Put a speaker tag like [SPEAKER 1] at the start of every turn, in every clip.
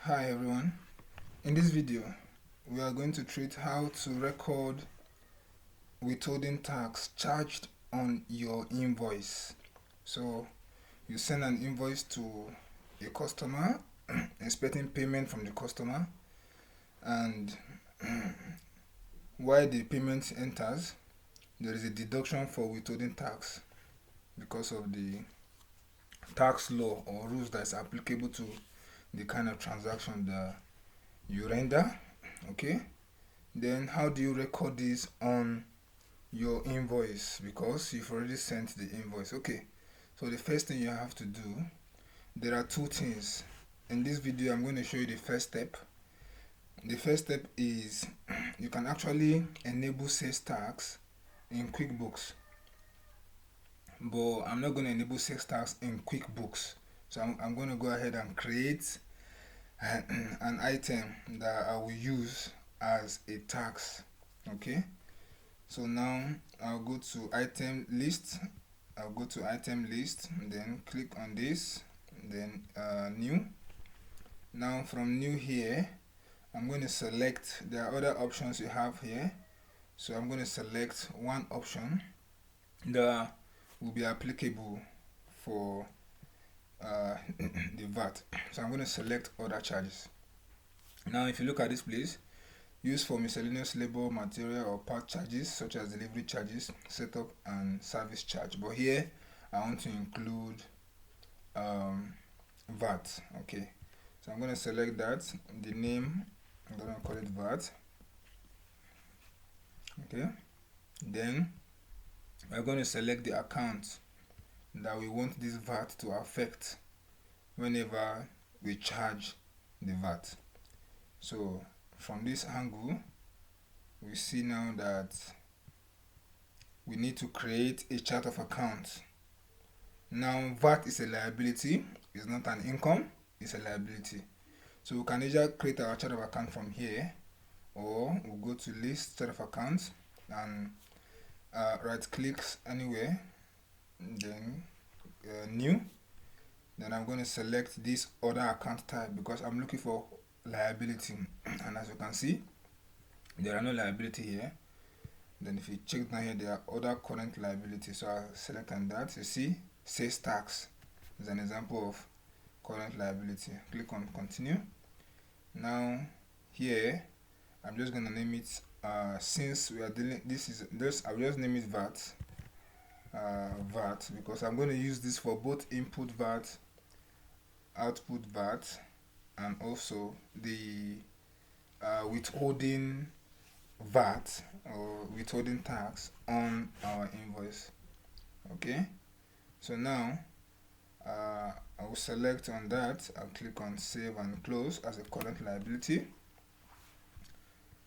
[SPEAKER 1] Hi everyone, in this video we are going to treat how to record withholding tax charged on your invoice. So you send an invoice to a customer expecting payment from the customer, and while the payment enters there is a deduction for withholding tax because of the tax law or rules that is applicable to the kind of transaction that you render. Okay, then how do you record this on your invoice, because you've already sent the invoice? Okay, so the first thing you have to do, there are two things. In this video I'm going to show you the first step. The first step is you can actually enable sales tax in QuickBooks, but I'm not going to enable sales tax in QuickBooks. So I'm going to go ahead and create an item that I will use as a tax. Okay, so now I'll go to item list, then click on this, then new. Now from new here I'm going to select, there are other options you have here, so I'm going to select one option that will be applicable for the VAT. So I'm going to select other charges. Now if you look at this place, used for miscellaneous labor, material or part charges such as delivery charges, setup and service charge, but here I want to include VAT. Okay, so I'm going to select that. The name, I'm going to call it VAT. Okay, then we're going to select the account that we want this VAT to affect whenever we charge the VAT. So from this angle we see now that we need to create a chart of accounts. Now VAT is a liability, it's not an income, it's a liability. So we can either create our chart of account from here, or we'll go to list chart of accounts and right click anywhere, then new. Then I'm going to select this other account type because I'm looking for liability, and as you can see there are no liability here. Then if you check down here, there are other current liabilities, so I'll select on that. You see sales tax is an example of current liability. Click on continue. Now here I'm just going to name it since we are dealing, I'll just name it VAT. VAT, because I'm going to use this for both input VAT, output VAT, and also the withholding VAT or withholding tax on our invoice. Okay, so now I will select on that. I'll click on save and close as a current liability.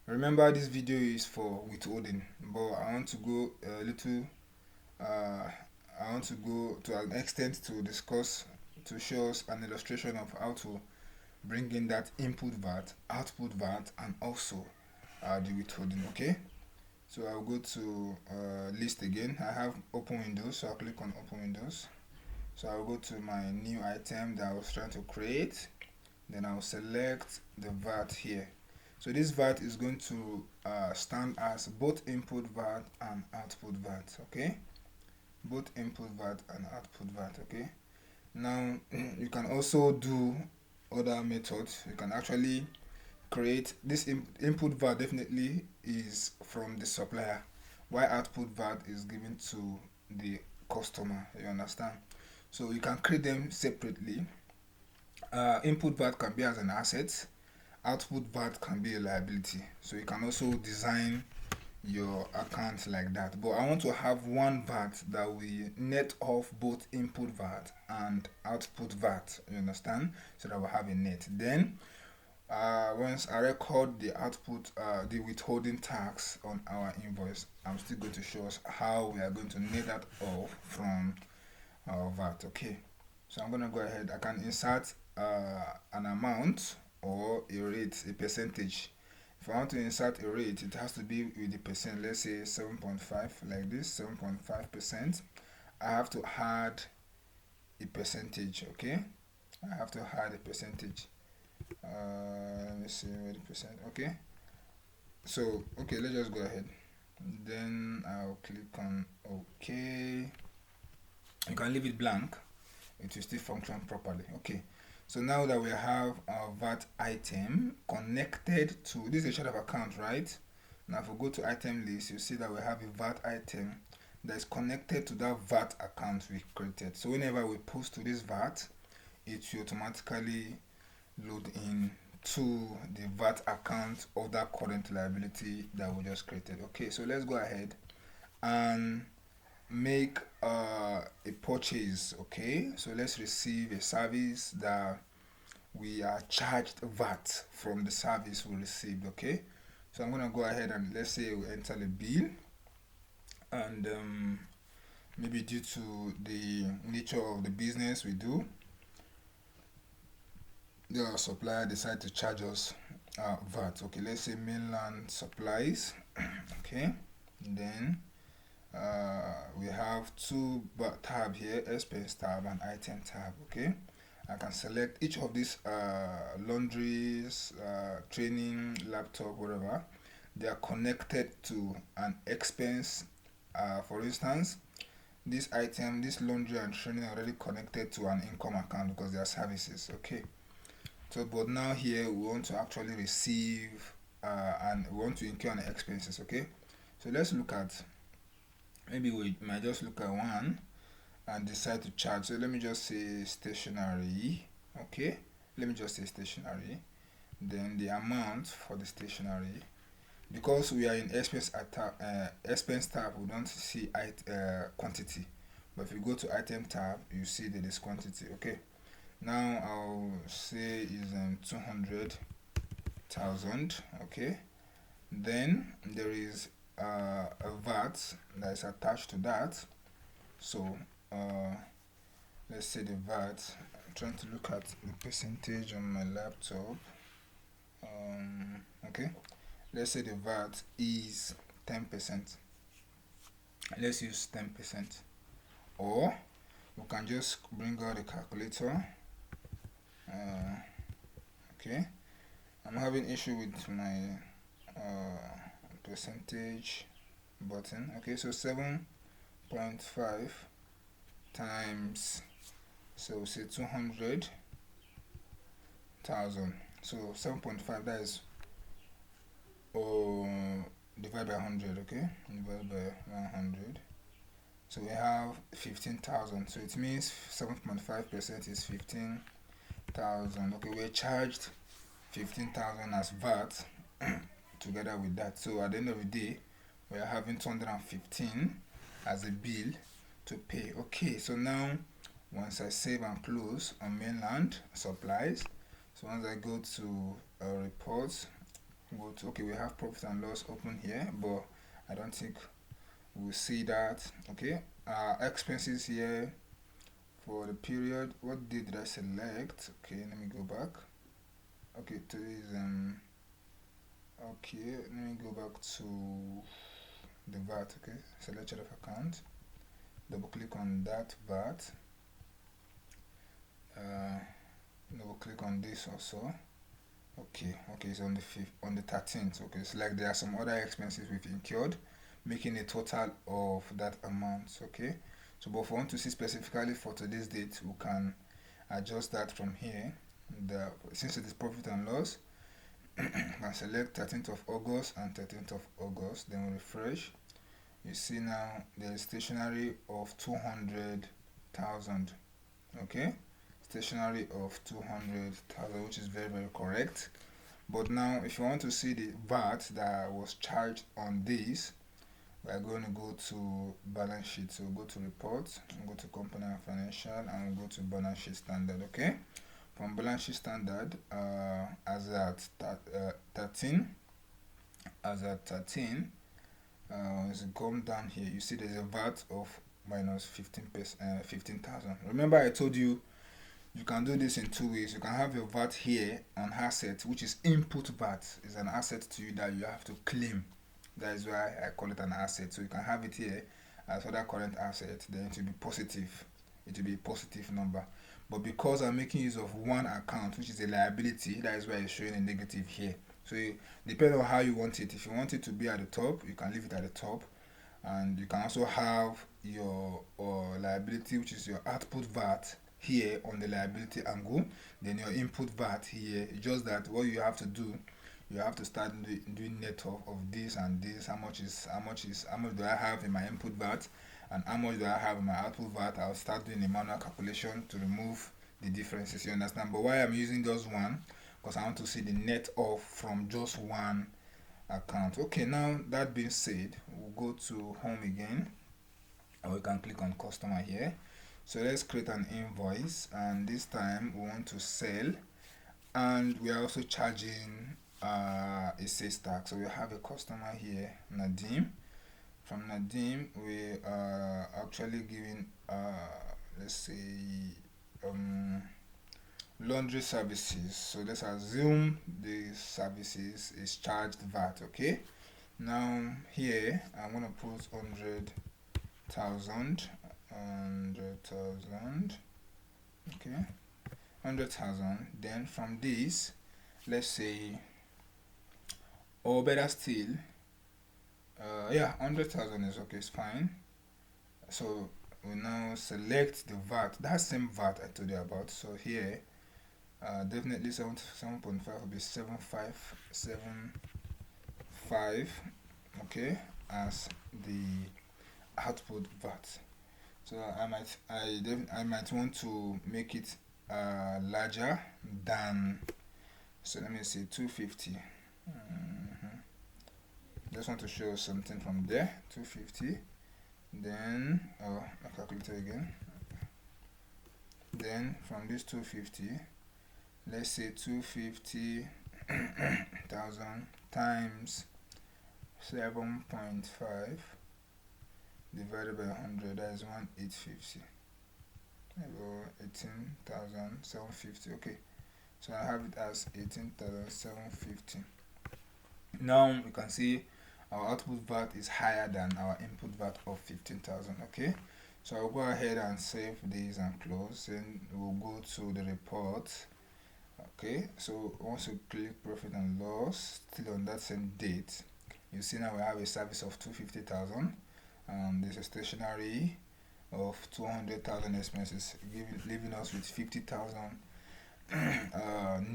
[SPEAKER 1] Remember, this video is for withholding, but I want to go a little I want to go to an extent to discuss, to show us an illustration of how to bring in that input VAT, output VAT, and also the withholding. Okay, so I'll go to list again. I have open windows, so I'll click on open windows. So I'll go to my new item that I was trying to create, then I'll select the VAT here. So this VAT is going to stand as both input VAT and output VAT. Okay, both input VAT and output VAT. Okay, now you can also do other methods. You can actually create this input VAT, definitely is from the supplier, while output VAT is given to the customer. You understand? So you can create them separately. Input VAT can be as an asset, output VAT can be a liability. So you can also design your account like that, but I want to have one VAT that will net off both input VAT and output VAT. You understand? So that we'll have a net. Then once I record the output, the withholding tax on our invoice, I'm still going to show us how we are going to net that off from our VAT. Okay, so I'm going to go ahead. I can insert an amount or a rate, a percentage. If I want to insert a rate, it has to be with the percent. Let's say 7.5, like this, 7.5%. I have to add a percentage. Okay, I have to add a percentage. Let me see what the percent. Okay, so okay, let's just go ahead. Then I'll click on OK. You can leave it blank, it will still function properly. Okay, so now that we have our VAT item connected to this is a chart of account, right? Now if we go to item list, you see that we have a VAT item that is connected to that VAT account we created. So whenever we post to this VAT, it will automatically load in to the VAT account of that current liability that we just created. Okay, so let's go ahead and make a purchase. Okay, so let's receive a service that we are charged VAT from the service we received. Okay, so I'm gonna go ahead and let's say we enter the bill, and maybe due to the nature of the business we do, the supplier decide to charge us VAT. Okay, let's say mainland supplies. Okay, then we have two tab here, expense tab and item tab. Okay, I can select each of these laundries, training, laptop, whatever. They are connected to an expense. For instance, this item, this laundry and training, are already connected to an income account because they are services. Okay, so but now here we want to actually receive and we want to incur an expenses. Okay, so let's look at, maybe we might just look at one and decide to charge. So let me just say stationery. Okay, let me just say stationery. Then the amount for the stationery, because we are in expense tab, we don't see quantity, but if you go to item tab, you see that there's quantity. Okay, now I'll say is 200,000. Okay, then there is a VAT that is attached to that. So let's say the VAT, I'm trying to look at the percentage on my laptop. Okay, let's say the VAT is 10%. Let's use 10%, or we can just bring out the calculator. Okay, I'm having issue with my percentage button. Okay, so 7.5 times, so say 200,000. So 7.5, that is divided by 100. Okay, divided by 100. So we have 15,000. So it means 7.5% is 15,000. Okay, we're charged 15,000 as VAT together with that. So at the end of the day, we are having 215 as a bill to pay. Okay, so now once I save and close on mainland supplies, so once I go to reports, go to, okay, we have profit and loss open here, but I don't think we'll see that. Okay, expenses here for the period. What date did I select? Okay, let me go back. Okay, today is okay, let me go back to the VAT. Okay, select chart of account, double click on that VAT, double click on this also. Okay, it's on the 5th, on the 13th. Okay, it's like there are some other expenses we've incurred, making a total of that amount. Okay, so but if we want to see specifically for today's date, we can adjust that from here. Since it is profit and loss, I can select 13th of August and 13th of August, then we refresh. You see now there is stationery of 200,000. Okay, stationery of 200,000, which is very, very correct. But now if you want to see the VAT that was charged on this, we are going to go to balance sheet. So go to reports, go to company and financial, and go to balance sheet standard. Okay, from balance sheet standard, as at 13, as you come down here, you see there's a VAT of minus 15,000. Remember I told you you can do this in two ways. You can have your VAT here on asset, which is input VAT. It's an asset to you that you have to claim. That is why I call it an asset. So you can have it here as other current asset, then it will be positive. It will be a positive number. but because I'm making use of one account, which is a liability, that is why it's showing a negative here. So depending on how you want it, if you want it to be at the top, you can leave it at the top, and you can also have your liability, which is your output VAT here on the liability angle, then your input VAT here. It's just that what you have to do, you have to start doing net of this and this. How much do I have in my input VAT, and how much do I have in my output VAT? I'll start doing a manual calculation to remove the differences. You understand? But why I'm using just one, because I want to see the net off from just one account. Okay, now that being said, we'll go to home again, or we can click on customer here. So let's create an invoice, and this time we want to sell, and we are also charging a sales tax. So we have a customer here, Nadim. From Nadim, we are actually giving let's say laundry services. So let's assume the services is charged VAT. Okay, now here I'm gonna put 100,000. Okay, 100,000. Then from this, let's say, or better still, yeah, 100,000 is okay, it's fine. So we now select the VAT, that same VAT I told you about. So here, definitely 7.5 will be 7575, okay, as the output VAT. So I might want to make it larger than, so let me say 250. Just want to show something from there. 250. Then my calculator again. Then from this 250, let's say 250,000 times 7.5 divided by 100, that is 1,850. 18,750. Okay, so I have it as 18,750. Now you can see our output VAT is higher than our input VAT of 15,000. Okay, so I'll go ahead and save this and close. Then we'll go to the report. Okay, so once you click profit and loss, still on that same date, you see now we have a service of 250,000, and there's a stationery of 200,000 expenses, leaving us with 50,000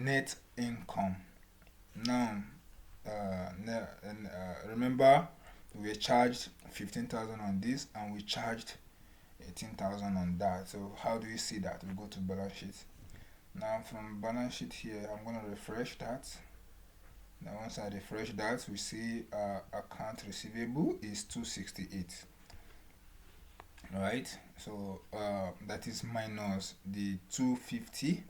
[SPEAKER 1] net income. Now remember, we charged 15,000 on this, and we charged 18,000 on that. So how do you see that? We go to balance sheet. Now from balance sheet here, I'm going to refresh that. Now once I refresh that, we see account receivable is 268. Right, so that is minus the 250,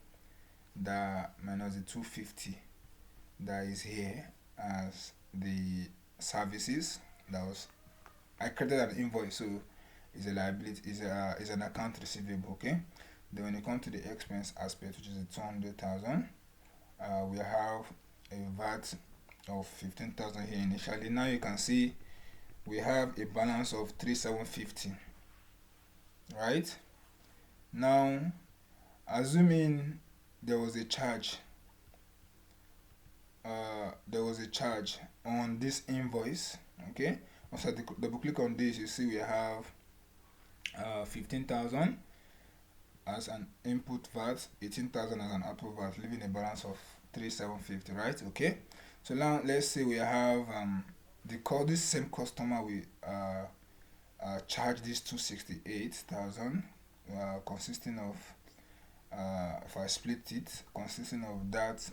[SPEAKER 1] that is here as the services. That was, I created an invoice, so is a liability, is an account receivable. Okay, then when you come to the expense aspect, which is a 200,000, we have a VAT of 15,000 here initially. Now you can see we have a balance of 3,750. Right, now assuming there was a charge on this invoice. Okay, once I double click on this, you see we have 15,000 as an input VAT, 18,000 as an output VAT, leaving a balance of 3,750. Right, okay, so now let's say we have this same customer, we charge this 268,000, consisting of, if I split it, consisting of that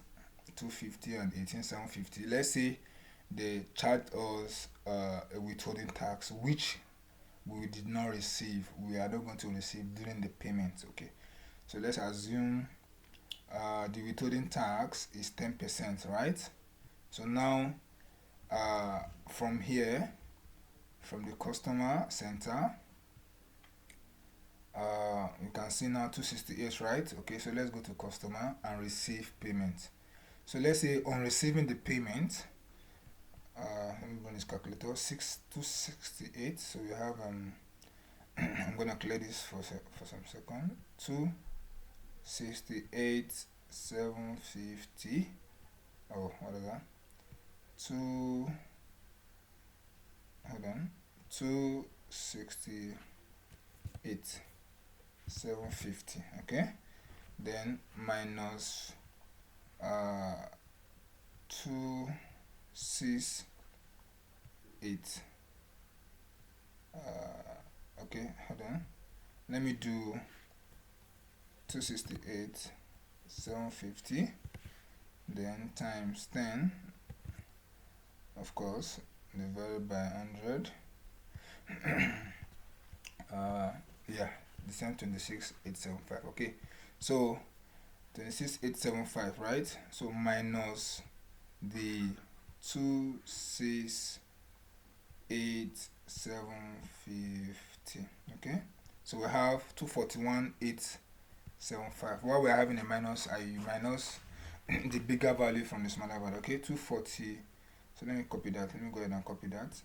[SPEAKER 1] 250 and 18,750. Let's say they charged us a withholding tax, which we did not receive, we are not going to receive during the payment. Okay, so let's assume the withholding tax is 10%. Right, so now from here, from the customer center, you can see now 268. Right, okay, so let's go to customer and receive payment. So let's say on receiving the payment, let me run this calculator, 268. So we have I'm gonna clear this for some second. 268,750. Oh, what is that? Two. Hold on. 268,750. Okay. Then minus 268. Okay, hold on. Let me do 268,750. Then times 10. Of course, divided by 100. Yeah, the same 26,875. Okay, so 26,875, right? So minus the 268,750. Okay, so we have 241,875. While we're having a minus, I minus the bigger value from the smaller value. Okay, 240. So let me copy that. Let me go ahead and copy that.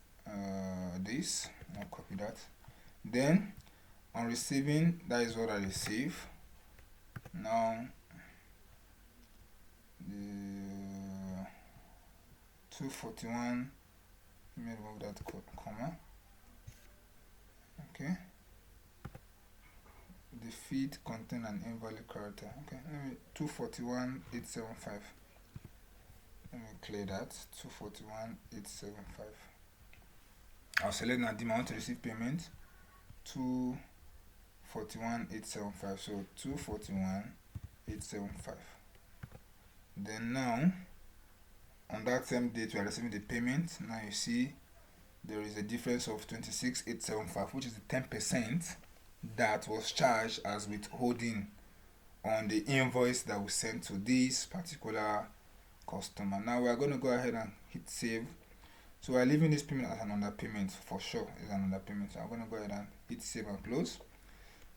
[SPEAKER 1] This. I'll copy that. Then on receiving, that is what I receive. Now the 241. Let me remove that comma. Okay. The feed contain an invalid character. Okay. Let me 241,875. Let me clear that. 241,875. I'll select now the amount to receive payment. 241,875. So 241,875. Then now on that same date we are receiving the payment. Now you see there is a difference of 26,875, which is the 10% that was charged as withholding on the invoice that we sent to this particular customer. Now we are going to go ahead and hit save. So we are leaving this payment as an underpayment for sure. It's an underpayment. So I'm going to go ahead and hit save and close.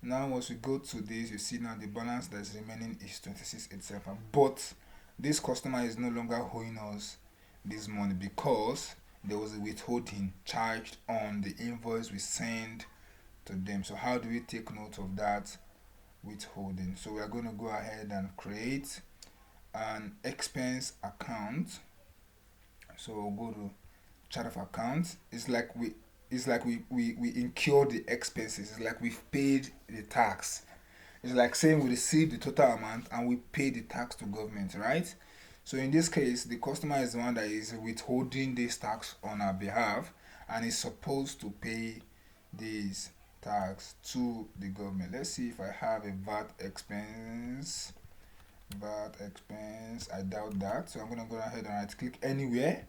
[SPEAKER 1] Now once we go to this, you see now the balance that is remaining is 26,875. But this customer is no longer owing us this money because there was a withholding charged on the invoice we send to them. So how do we take note of that withholding? So we are going to go ahead and create an expense account. So we'll go to chart of accounts. It's like we incur the expenses. It's like we've paid the tax. It's like saying we received the total amount and we pay the tax to government, right? So in this case, the customer is the one that is withholding this tax on our behalf and is supposed to pay this tax to the government. Let's see if I have a VAT expense. I doubt that. So I'm going to go ahead and right click anywhere.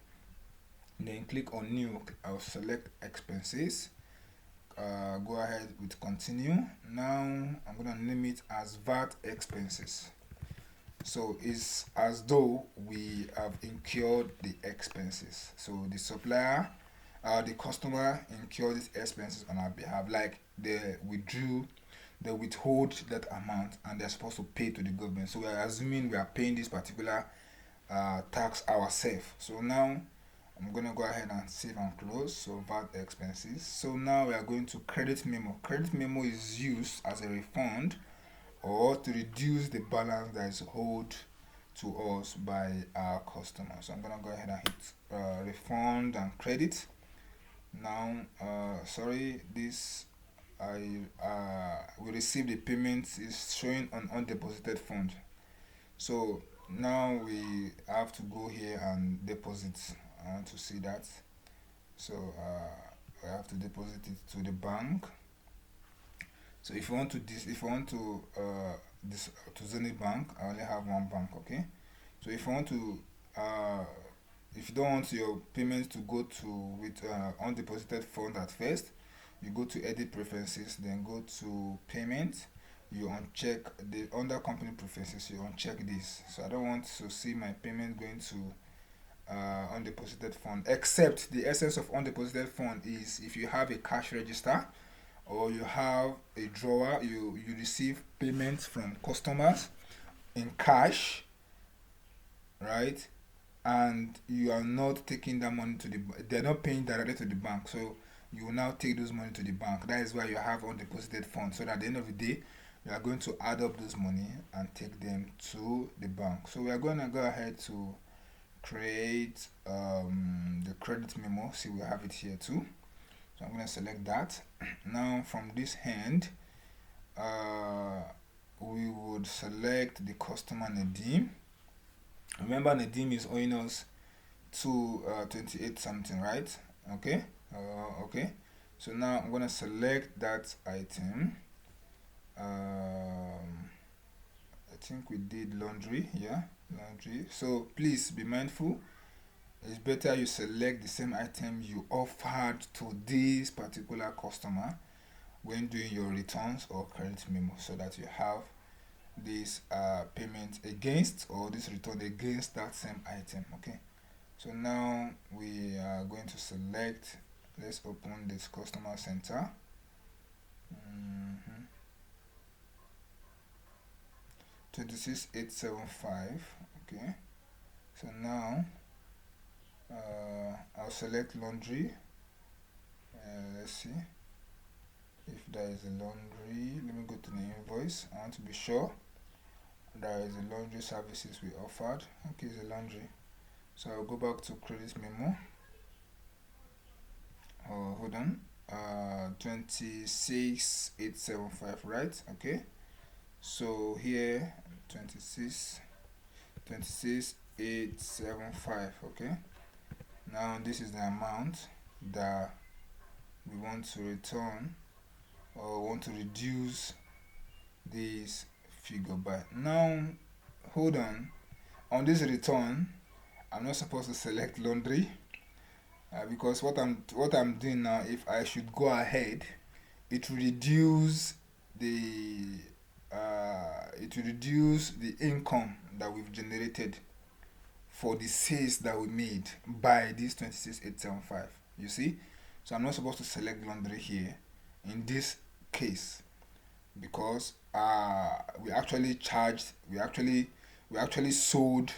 [SPEAKER 1] Then click on new. I'll select expenses. Go ahead with continue. Now I'm going to name it as VAT expenses. So it's as though we have incurred the expenses. So the supplier, the customer incurred these expenses on our behalf, like they withhold that amount and they're supposed to pay to the government. So we are assuming we are paying this particular tax ourselves. So now I'm going to go ahead and save and close. So VAT expenses. So now we are going to credit memo. Credit memo is used as a refund or to reduce the balance that is owed to us by our customer. So I'm going to go ahead and hit refund and credit. Now sorry, this we received the payment is showing on undeposited fund. So now we have to go here and deposit. I want to see that. So I have to deposit it to the bank. So if you want to Zenith Bank, I only have one bank. Okay. So if you want to if you don't want your payments to go to with undeposited fund at first, you go to edit preferences, then go to payment. You uncheck the under company preferences. You uncheck this. So I don't want to see my payment going to undeposited fund, except the essence of undeposited fund is if you have a cash register or you have a drawer, you receive payments from customers in cash, right? And you are not taking that money to they're not paying directly to the bank, so you will now take those money to the bank. That is why you have undeposited funds, so that at the end of the day we are going to add up this money and take them to the bank. So we are going to go ahead to create the credit memo. See, we have it here too. So I'm going to select that. Now from this hand, we would select the customer Nadim. Remember, Nadim is owing us 28 something, right? Okay. Okay. So now I'm going to select that item. I think we did laundry. Yeah, laundry. So please be mindful. It's better you select the same item you offered to this particular customer when doing your returns or credit memo, so that you have this payment against, or this return against that same item. Okay. So now we are going to select. Let's open this customer center. 26875. Okay. So now I'll select laundry. Let's see if there is a laundry. Let me go to the invoice. I want to be sure there is a laundry services we offered. Okay, it's a laundry. So I'll go back to credit memo. Hold on. 26875, right? Okay. So here 26875. Okay. Now this is the amount that we want to return, or want to reduce this figure by. Now hold on this return, I'm not supposed to select laundry, because what I'm doing now, if I should go ahead, it will reduce the income that we've generated for the sales that we made by this 26875. You see, so I'm not supposed to select laundry here in this case, because we actually sold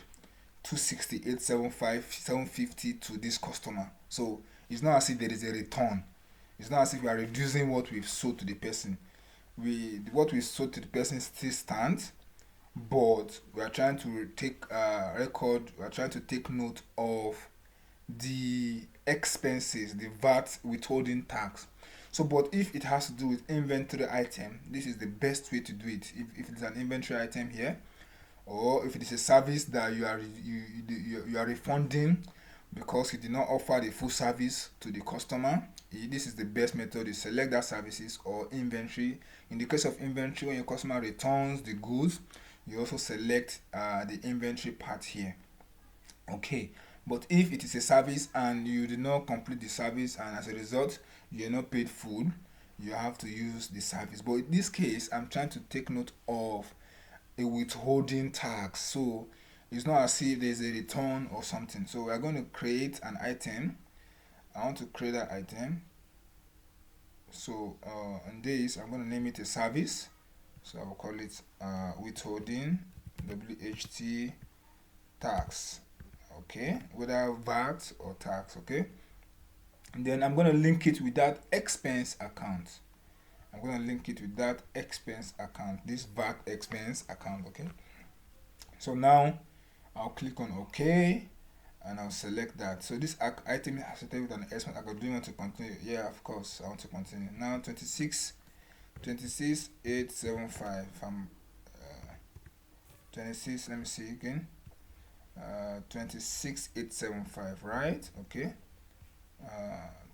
[SPEAKER 1] 268,750 to this customer. So it's not as if there is a return. It's not as if we are reducing what we've sold to the person. What we sold to the person still stands, but we are trying to take record. We are trying to take note of the expenses, the VAT withholding tax. So, but if it has to do with inventory item, this is the best way to do it. If it's an inventory item here, or if it is a service that you are refunding because you did not offer the full service to the customer, this is the best method. You select that services or inventory. In the case of inventory, when your customer returns the goods, you also select the inventory part here. Okay. But if it is a service and you did not complete the service, and as a result you are not paid full, you have to use the service. But in this case, I'm trying to take note of a withholding tax. So it's not as if there's a return or something. So we're going to create an item. I want to create that item. So on this, I'm going to name it a service. So I'll call it Withholding WHT Tax. Okay, whether VAT or tax. Okay, and then I'm going to link it with that expense account. This VAT expense account. Okay, so now I'll click on OK and I'll select that. So this item is associated with an expense account. Do you want to continue? Yeah, of course, I want to continue. Now 26875. 26. Let me see again. 26875, right? Okay.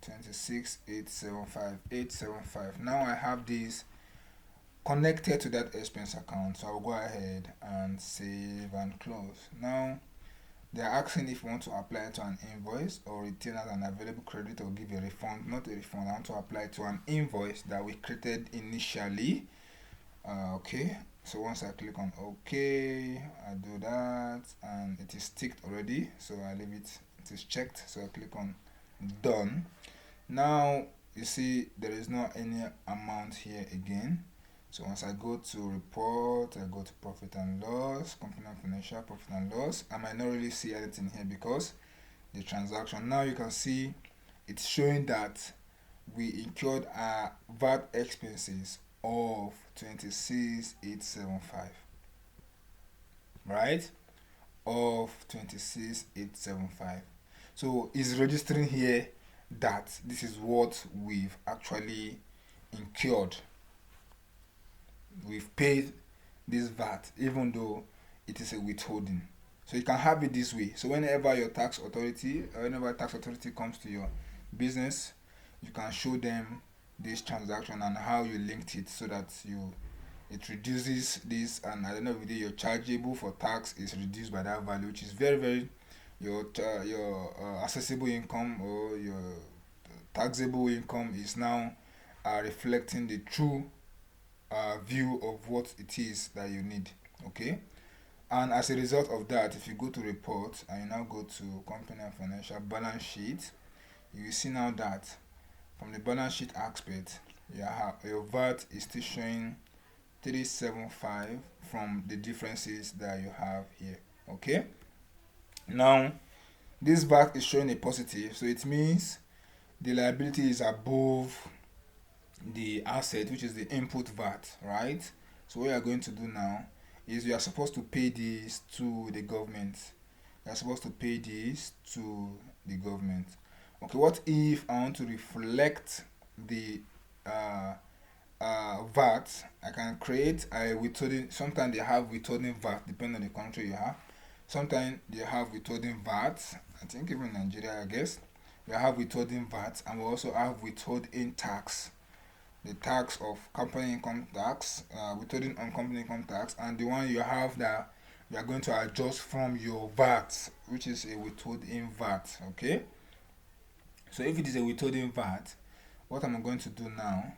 [SPEAKER 1] 26875. Now I have this connected to that expense account, so I'll go ahead and save and close. Now they're asking if you want to apply it to an invoice or retain as an available credit or give a refund. Not a refund. I want to apply it to an invoice that we created initially. Okay. So once I click on OK, I do that and it is ticked already, so I leave it. It is checked, so I click on done. Now you see there is not any amount here again. So once I go to report, I go to profit and loss, company and financial profit and loss. I might not really see anything here because the transaction. Now you can see it's showing that we incurred VAT expenses of 26,875, right? Of 26,875. So it's registering here that this is what we've actually incurred. We've paid this VAT even though it is a withholding. So you can have it this way. So whenever your tax authority, or whenever tax authority comes to your business, you can show them this transaction and how you linked it, so that it reduces this, and at the end of the day your chargeable for tax is reduced by that value, which is very very your accessible income, or your taxable income is now reflecting the true view of what it is that you need. Okay. And as a result of that, if you go to report and you now go to company and financial balance sheet, you will see now that from the balance sheet aspect, your VAT is still showing 375 from the differences that you have here. Okay. Now this VAT is showing a positive, so it means the liability is above the asset, which is the input VAT, right? So what you are going to do now is you are supposed to pay this to the government. You are supposed to pay this to the government. Okay, what if I want to reflect the VAT? I can create a withholding. Sometimes they have withholding VAT depending on the country you have. Sometimes they have withholding VAT. I think even Nigeria, I guess, we have withholding VAT, and we also have withholding tax, the tax of company income tax, withholding on company income tax, and the one you have that you are going to adjust from your VAT, which is a withholding VAT. Okay. So if it is a withholding VAT, what I'm going to do now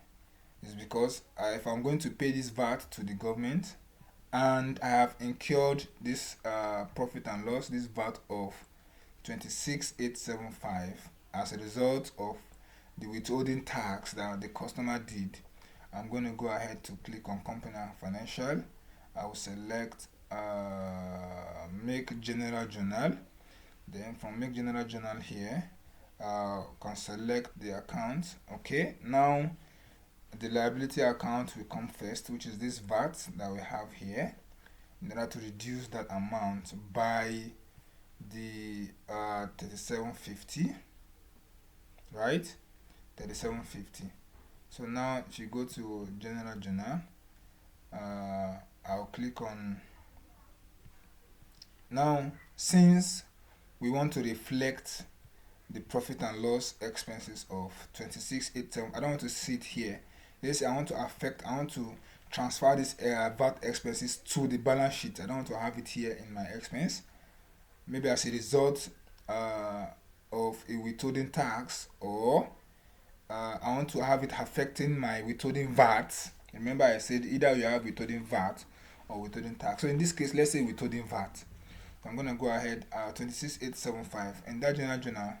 [SPEAKER 1] is, because if I'm going to pay this VAT to the government and I have incurred this profit and loss, this VAT of 26,875 as a result of the withholding tax that the customer did, I'm going to go ahead to click on company and financial. I will select make general journal. Then from make general journal here, can select the account. Okay, now the liability account will come first, which is this VAT that we have here, in order to reduce that amount by the 3750, right? 3750. So now if you go to general journal, I'll click on, now since we want to reflect the profit and loss expenses of 2687, I don't want to see it here. This I want to transfer this VAT expenses to the balance sheet. I don't want to have it here in my expense. Maybe as a result of a withholding tax, or I want to have it affecting my withholding VAT. Remember I said either you have withholding VAT or withholding tax. So in this case, let's say withholding VAT. So I'm going to go ahead 26875. In that general journal,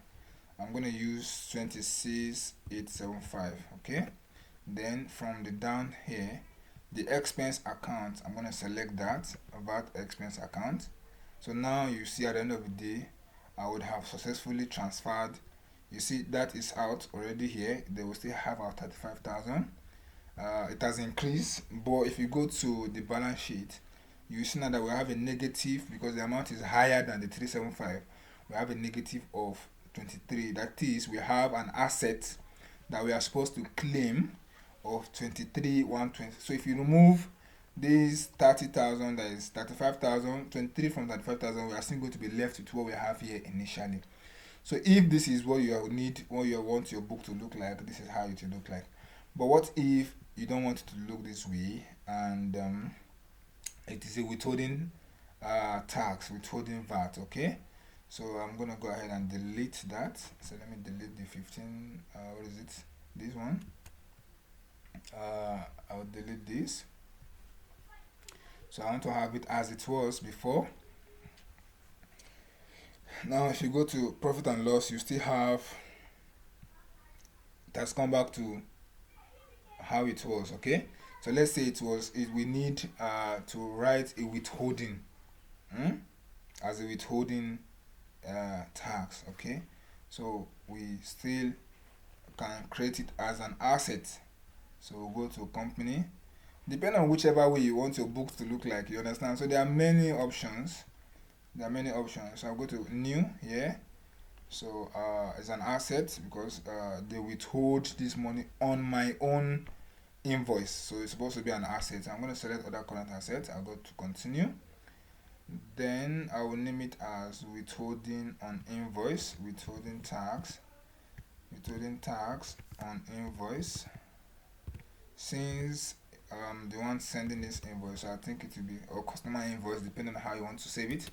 [SPEAKER 1] I'm going to use 26875. Okay. Then from the down here, the expense account, I'm going to select that VAT expense account. So now you see at the end of the day, I would have successfully transferred. You see that is out already here. They will still have our 35,000. It has increased, but if you go to the balance sheet, you see now that we have a negative, because the amount is higher than the 375. We have a negative of 23. That is, we have an asset that we are supposed to claim of 23,120. So if you remove this 30,000, that is 35,000, 23 from 35,000, we are still going to be left with what we have here initially. So if this is what you need, what you want your book to look like, this is how it will look like. But what if you don't want it to look this way, and it is a withholding tax, withholding VAT? Okay. So I'm gonna go ahead and delete that. So let me delete the 15. What is it? This one. I'll delete this. So I want to have it as it was before. Now if you go to profit and loss, you still have, it has come back to how it was. Okay. So let's say we need to write a withholding as a withholding tax. Okay. So we still can create it as an asset. So we'll go to company depending on whichever way you want your books to look like, you understand. So there are many options. So I'll go to new here. So it's an asset because they withhold this money on my own invoice, so it's supposed to be an asset. I'm going to select other current assets. I'll go to continue. Then I will name it as withholding on invoice, withholding tax on invoice. Since the one sending this invoice, so I think it will be, or customer invoice, depending on how you want to save it.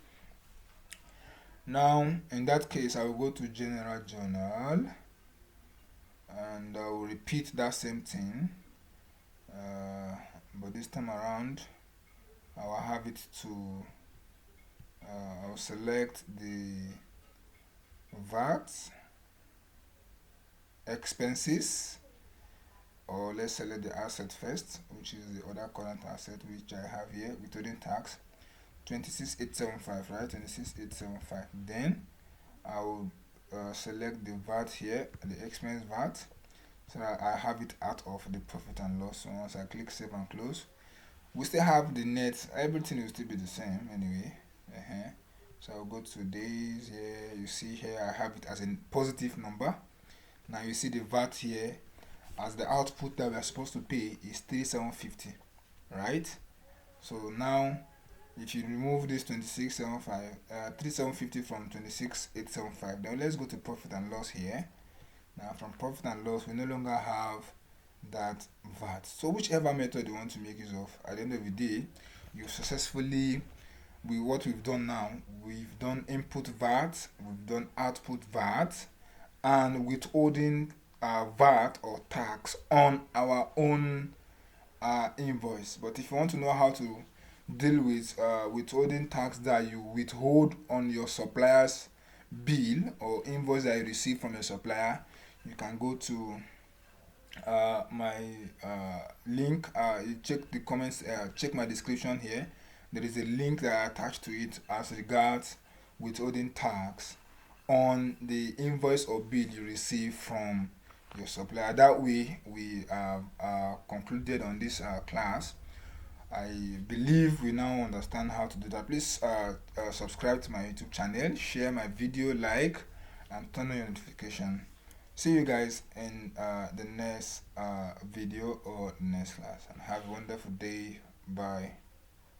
[SPEAKER 1] Now in that case, I will go to general journal and I will repeat that same thing, but this time around I will have it to I'll select the VAT expenses, or let's select the asset first, which is the other current asset which I have here, withholding tax 26875, right? 26875. Then I will select the VAT here, the expense VAT, so that I have it out of the profit and loss. So once I click save and close, we still have the net, everything will still be the same anyway. So I'll go to days here. You see here I have it as a positive number. Now you see the VAT here as the output that we are supposed to pay is 3750, right? So now if you remove this 3750 from 26875, then let's go to profit and loss here. Now from profit and loss, we no longer have that VAT. So whichever method you want to make use of, at the end of the day, you successfully, with what we've done now, we've done input VAT, we've done output VAT, and withholding VAT or tax on our own invoice. But if you want to know how to deal with withholding tax that you withhold on your supplier's bill or invoice that you receive from your supplier, you can go to my link. You check the comments, check my description here. There is a link that I attached to it as regards withholding tax on the invoice or bill you receive from your supplier. That way we concluded on this class. I believe we now understand how to do that. Please subscribe to my YouTube channel, share my video, like, and turn on your notification. See you guys in the next video or next class, and have a wonderful day. Bye.